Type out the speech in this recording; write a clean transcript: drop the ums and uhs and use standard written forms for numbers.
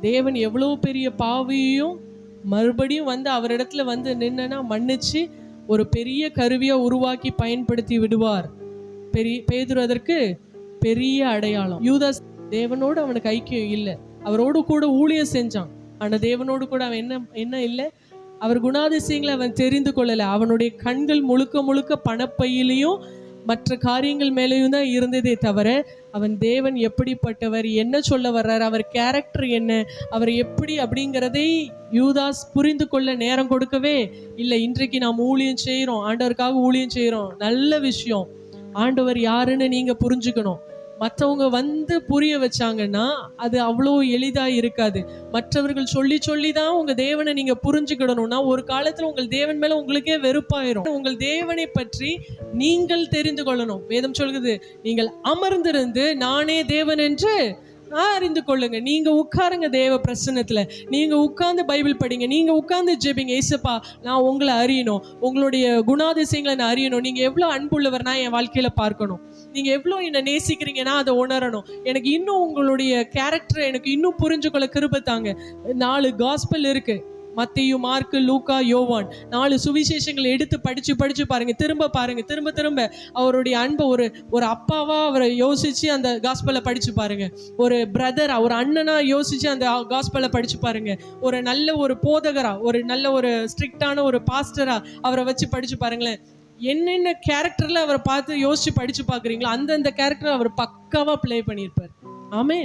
தேவன் எவ்வளவு பெரிய பாவியையும் மறுபடியும் வந்து அவரிடத்துல வந்து நின்னா மன்னிச்சு ஒரு பெரிய கருவியா உருவாக்கி பயன்படுத்தி விடுவார். பேதுரு அதற்கு பெரிய அடையாளம். யூதாஸ் தேவனோடு அவனுக்கு ஐக்கியம் இல்லை, அவரோடு கூட ஊழியம் செஞ்சான். ஆனா தேவனோடு கூட அவன் என்ன இல்லை, அவர் குணாதிசயங்களை அவன் தெரிந்து கொள்ளல. அவனுடைய கண்கள் முழுக்க முழுக்க பணப்பையிலையும் மற்ற காரியங்கள் மேலேயும் தான் இருந்ததே தவிர அவன் தேவன் எப்படிப்பட்டவர், என்ன சொல்ல வர்றார், அவர் கேரக்டர் என்ன, அவர் எப்படி அப்படிங்கிறதை யூதாஸ் புரிந்து கொள்ள நேரம் கொடுக்கவே இல்லை. இன்றைக்கு நாம் ஊழியம் செய்கிறோம், ஆண்டவருக்காக ஊழியம் செய்கிறோம், நல்ல விஷயம். ஆண்டவர் யாருன்னு நீங்க புரிஞ்சுக்கணும். மற்றவங்க வந்து புரிய வச்சாங்கன்னா அது அவ்வளோ எளிதா இருக்காது. மற்றவர்கள் சொல்லி சொல்லி தான் உங்க தேவனை நீங்க புரிஞ்சுக்கிடணும்னா ஒரு காலத்துல உங்கள் தேவன் மேல உங்களுக்கே வெறுப்பாயிரும். உங்கள் தேவனை பற்றி நீங்கள் தெரிந்து கொள்ளணும். வேதம் சொல்லுது, நீங்கள் அமர்ந்திருந்து நானே தேவன் என்று அறிந்து கொள்ளுங்க. நீங்க உட்காருங்க தேவ பிரசன்னத்துல, நீங்க உட்கார்ந்து பைபிள் படிங்க, நீங்க உட்கார்ந்து ஜெபிங்க. ஏசப்பா, நான் உங்களை அறியணும், உங்களுடைய குணாதிசயங்களை நான் அறியணும், நீங்க எவ்வளவு அன்புள்ளவர் நான் என் வாழ்க்கையில பார்க்கணும், நீங்க எவ்வளவு என்ன நேசிக்கிறீங்கன்னா அதை உணரணும், எனக்கு இன்னும் உங்களுடைய கேரக்டரை எனக்கு இன்னும் புரிஞ்சுக்கொள்ள கிருபை தாங்க. 4 காஸ்பல் இருக்கு, மத்தேயு, மார்க்கு, லூக்கா, யோவான். 4 சுவிசேஷங்களை எடுத்து படிச்சு பாருங்க, திரும்ப பாருங்க, திரும்ப அவருடைய அன்பை ஒரு அப்பாவா அவரை யோசிச்சு அந்த காஸ்பலை படிச்சு பாருங்க, ஒரு பிரதரா ஒரு அண்ணனா யோசிச்சு அந்த காஸ்பலை படிச்சு பாருங்க, ஒரு நல்ல ஒரு போதகரா, ஒரு நல்ல ஒரு ஸ்ட்ரிக்டான ஒரு பாஸ்டரா அவரை வச்சு படிச்சு பாருங்களேன். என்னென்ன கேரக்டர்ல அவரை பார்த்து யோசிச்சு படிச்சு பாக்குறீங்களோ அந்தந்த கேரக்டர் அவர் பக்காவா பிளே பண்ணியிருப்பார். ஆமென்.